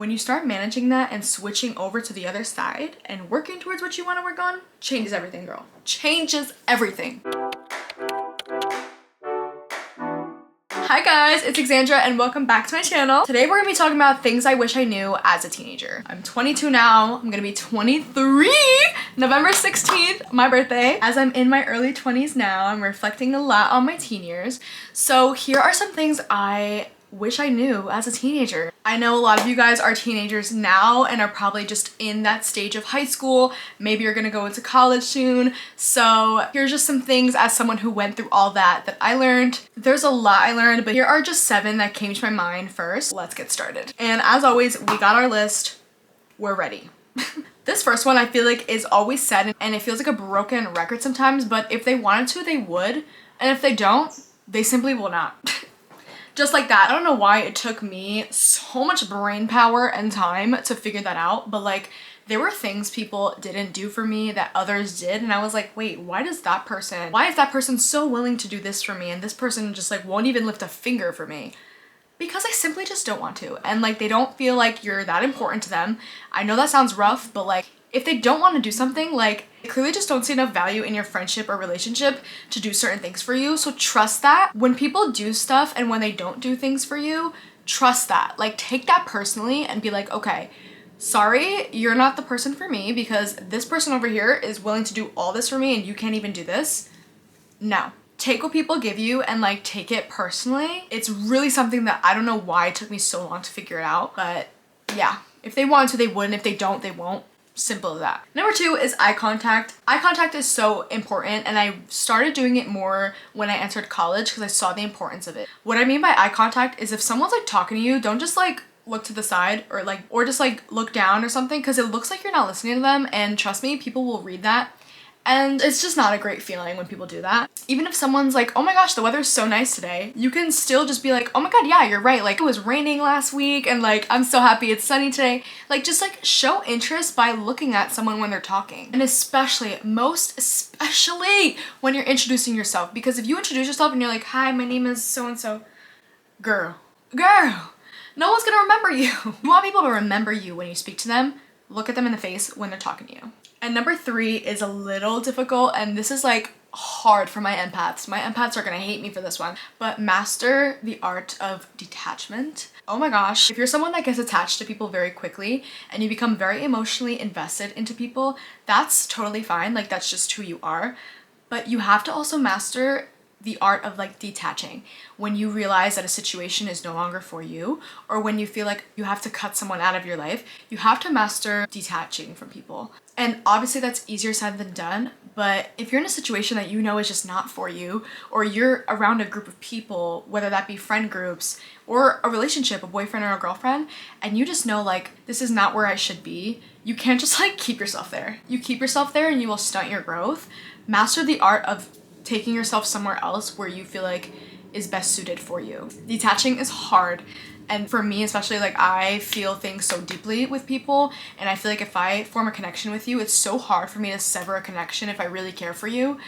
When you start managing that and switching over to the other side and working towards what you want to work on, changes everything, girl. Changes everything. Hi guys, it's Axandra and welcome back to my channel. Today we're gonna be talking about things I wish I knew as a teenager. I'm 22 now, I'm gonna be 23 November 16th, my birthday. As I'm in my early 20s now, I'm reflecting a lot on my teen years. So here are some things I wish I knew as a teenager. I know a lot of you guys are teenagers now and are probably just in that stage of high school. Maybe you're gonna go into college soon. So here's just some things as someone who went through all that I learned. There's a lot I learned, but here are just 7 that came to my mind first. Let's get started. And as always, we got our list. We're ready. This first one I feel like is always said and it feels like a broken record sometimes, but if they wanted to, they would. And if they don't, they simply will not. Just like that. I don't know why it took me so much brain power and time to figure that out, but like there were things people didn't do for me that others did, and I was like, wait, why is that person so willing to do this for me and this person just like won't even lift a finger for me? Because I simply just don't want to, and like they don't feel like you're that important to them. I know that sounds rough, but like if they don't want to do something, like they clearly just don't see enough value in your friendship or relationship to do certain things for you. So trust that. When people do stuff and when they don't do things for you, trust that. Like take that personally and be like, okay, sorry, you're not the person for me because this person over here is willing to do all this for me and you can't even do this. No. Take what people give you and like take it personally. It's really something that I don't know why it took me so long to figure it out, but yeah, if they want to, they would, and if they don't, they won't. Simple as that. Number 2 is eye contact. Eye contact is so important, and I started doing it more when I entered college because I saw the importance of it. What I mean by eye contact is if someone's like talking to you, don't just like look to the side or just like look down or something, because it looks like you're not listening to them, and trust me, people will read that. And it's just not a great feeling when people do that. Even if someone's like, oh my gosh, the weather's so nice today, you can still just be like, oh my god, yeah, you're right. Like it was raining last week and like I'm so happy it's sunny today. Like just like show interest by looking at someone when they're talking. And especially, most especially when you're introducing yourself. Because if you introduce yourself and you're like, hi, my name is so-and-so, girl, no one's gonna remember you. You want people to remember you when you speak to them, look at them in the face when they're talking to you. And number 3 is a little difficult, and this is like hard for my empaths. My empaths are gonna hate me for this one, but master the art of detachment. Oh my gosh, if you're someone that gets attached to people very quickly and you become very emotionally invested into people, that's totally fine. Like that's just who you are. But you have to also master the art of like detaching. When you realize that a situation is no longer for you, or when you feel like you have to cut someone out of your life, you have to master detaching from people. And obviously that's easier said than done, but if you're in a situation that you know is just not for you, or you're around a group of people, whether that be friend groups or a relationship, a boyfriend or a girlfriend, and you just know like, this is not where I should be, you can't just like keep yourself there. You keep yourself there and you will stunt your growth. Master the art of taking yourself somewhere else where you feel like is best suited for you. Detaching is hard, and for me especially, like I feel things so deeply with people, and I feel like if I form a connection with you, it's so hard for me to sever a connection if I really care for you.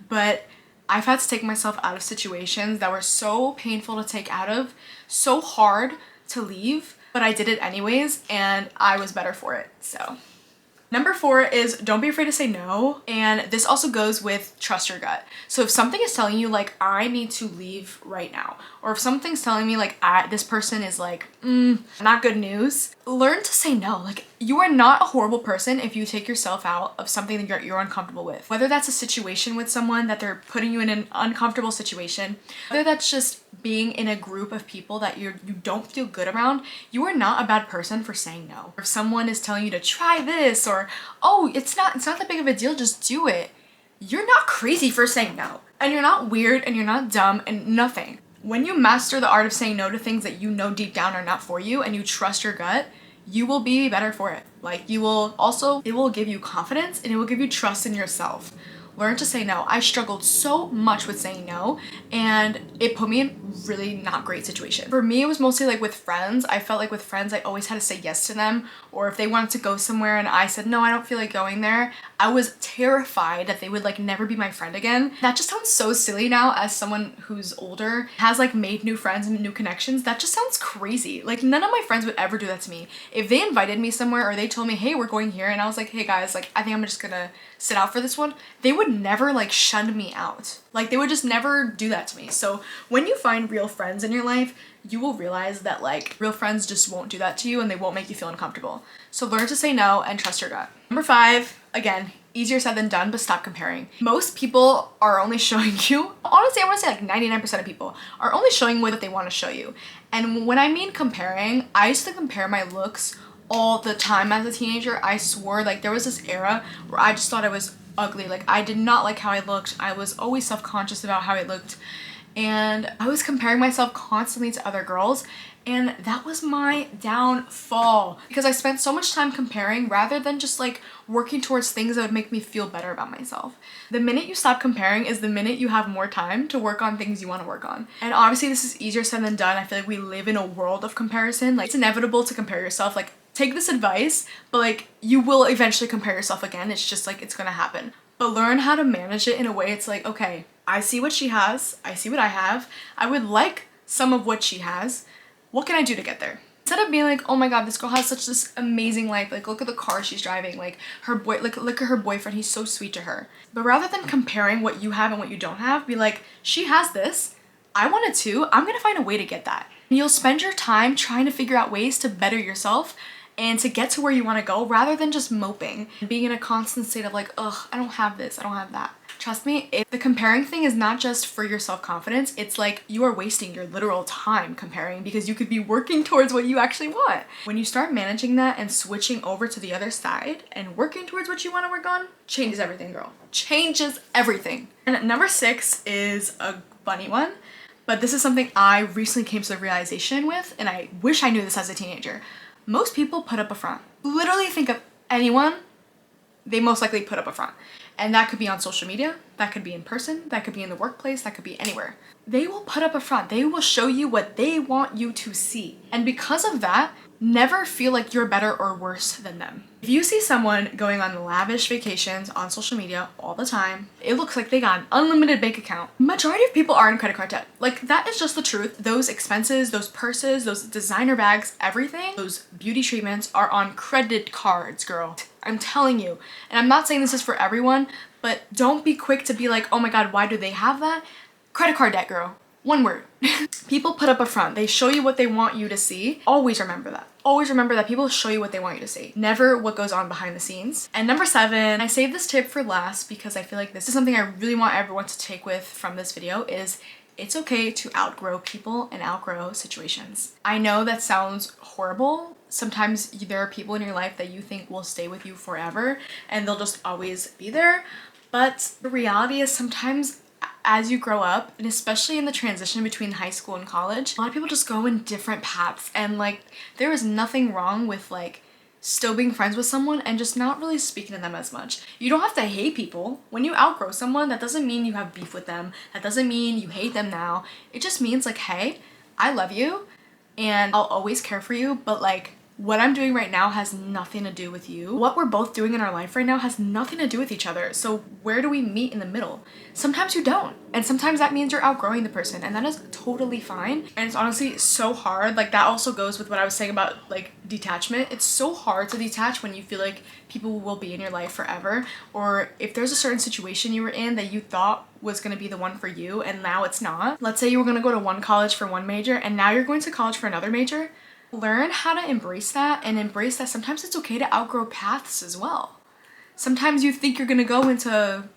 But I've had to take myself out of situations that were so painful to take out of, so hard to leave, but I did it anyways and I was better for it. So number 4 is don't be afraid to say no, and this also goes with trust your gut. So if something is telling you like I need to leave right now, or if something's telling me like this person is like not good news, learn to say no. Like you are not a horrible person if you take yourself out of something that you're uncomfortable with. Whether that's a situation with someone that they're putting you in an uncomfortable situation, whether that's just being in a group of people that you don't feel good around, you are not a bad person for saying no. If someone is telling you to try this, or oh, it's not that big of a deal, just do it, you're not crazy for saying no. And you're not weird and you're not dumb and nothing. When you master the art of saying no to things that you know deep down are not for you and you trust your gut, you will be better for it. Like it will give you confidence and it will give you trust in yourself. learn to say no. I struggled so much with saying no, and it put me in really not great situation. For me, it was mostly like with friends. I felt like with friends, I always had to say yes to them, or if they wanted to go somewhere and I said, no, I don't feel like going there, I was terrified that they would like never be my friend again. That just sounds so silly now as someone who's older, has like made new friends and new connections. That just sounds crazy. Like none of my friends would ever do that to me. If they invited me somewhere or they told me, hey, we're going here, and I was like, hey guys, like I think I'm just gonna sit out for this one, they would never like shun me out. Like they would just never do that to me. So when you find real friends in your life, you will realize that like real friends just won't do that to you and they won't make you feel uncomfortable. So learn to say no and trust your gut. Number 5, again, easier said than done, but stop comparing. Most people are only showing you, honestly, I want to say like 99% of people are only showing what they want to show you. And when I mean comparing, I used to compare my looks all the time as a teenager. I swore, like there was this era where I just thought I was ugly. Like I did not like how I looked. I was always self-conscious about how I looked, and I was comparing myself constantly to other girls, and that was my downfall because I spent so much time comparing rather than just like working towards things that would make me feel better about myself. The minute you stop comparing is the minute you have more time to work on things you want to work on. And obviously this is easier said than done. I feel like we live in a world of comparison. Like it's inevitable to compare yourself. Like take this advice, but like you will eventually compare yourself again. It's just like it's gonna happen. But learn how to manage it in a way it's like, okay, I see what she has, I see what I have, I would like some of what she has. What can I do to get there? Instead of being like, oh my god, this girl has such this amazing life, like look at the car she's driving, like her boy, like look at her boyfriend, he's so sweet to her. But rather than comparing what you have and what you don't have, be like, she has this, I want it too, I'm gonna find a way to get that. And you'll spend your time trying to figure out ways to better yourself and to get to where you want to go rather than just moping and being in a constant state of like, ugh, I don't have this, I don't have that. Trust me, if the comparing thing is not just for your self-confidence, it's like you are wasting your literal time comparing because you could be working towards what you actually want. When you start managing that and switching over to the other side and working towards what you want to work on, changes everything, girl. Changes everything. And number 6 is a funny one, but this is something I recently came to the realization with, and I wish I knew this as a teenager. Most people put up a front. Literally think of anyone, they most likely put up a front. And that could be on social media, that could be in person, that could be in the workplace, that could be anywhere. They will put up a front. They will show you what they want you to see. And because of that, never feel like you're better or worse than them. If you see someone going on lavish vacations on social media all the time, it looks like they got an unlimited bank account. Majority of people are in credit card debt. Like that is just the truth. Those expenses, those purses, those designer bags, everything, those beauty treatments are on credit cards, girl. I'm telling you. And I'm not saying this is for everyone, but don't be quick to be like, oh my god, why do they have that? Credit card debt, girl. One word. People put up a front. They show you what they want you to see. Always remember that. Always remember that people show you what they want you to see. Never what goes on behind the scenes. And number 7, I saved this tip for last because I feel like this is something I really want everyone to take with from this video is it's okay to outgrow people and outgrow situations. I know that sounds horrible. Sometimes there are people in your life that you think will stay with you forever and they'll just always be there. But the reality is sometimes as you grow up, and especially in the transition between high school and college, a lot of people just go in different paths, and like there is nothing wrong with like still being friends with someone and just not really speaking to them as much. You don't have to hate people. When you outgrow someone, that doesn't mean you have beef with them. That doesn't mean you hate them now. It just means like, hey, I love you and I'll always care for you, but like what I'm doing right now has nothing to do with you. What we're both doing in our life right now has nothing to do with each other. So where do we meet in the middle? Sometimes you don't. And sometimes that means you're outgrowing the person, and that is totally fine. And it's honestly so hard. Like that also goes with what I was saying about like detachment. It's so hard to detach when you feel like people will be in your life forever, or if there's a certain situation you were in that you thought was going to be the one for you and now it's not. Let's say you were going to go to one college for one major and now you're going to college for another major. Learn how to embrace that and embrace that sometimes it's okay to outgrow paths as well. Sometimes you think you're gonna go into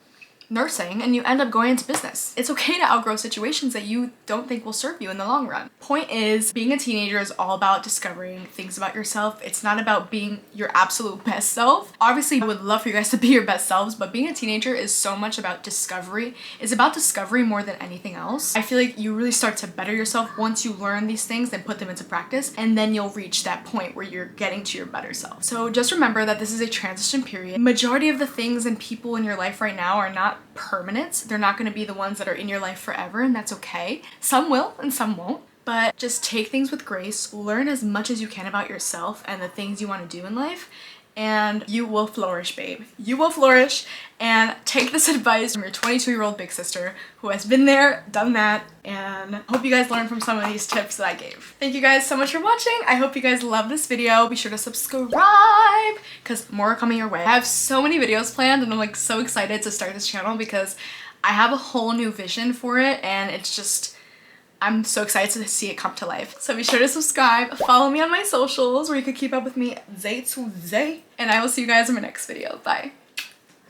nursing and you end up going into business. It's okay to outgrow situations that you don't think will serve you in the long run. Point is, being a teenager is all about discovering things about yourself. It's not about being your absolute best self. Obviously, I would love for you guys to be your best selves, but being a teenager is so much about discovery. It's about discovery more than anything else. I feel like you really start to better yourself once you learn these things and put them into practice, and then you'll reach that point where you're getting to your better self. So just remember that this is a transition period. Majority of the things and people in your life right now are not not permanent. They're not going to be the ones that are in your life forever, and that's okay. Some will and some won't. But just take things with grace, learn as much as you can about yourself and the things you want to do in life, and you will flourish, babe. You will flourish. And take this advice from your 22-year-old big sister who has been there, done that, and hope you guys learned from some of these tips that I gave. Thank you guys so much for watching. I hope you guys love this video. Be sure to subscribe because more are coming your way. I have so many videos planned and I'm like so excited to start this channel because I have a whole new vision for it, and it's just, I'm so excited to see it come to life. So be sure to subscribe, follow me on my socials where you can keep up with me day to day, and I will see you guys in my next video. Bye.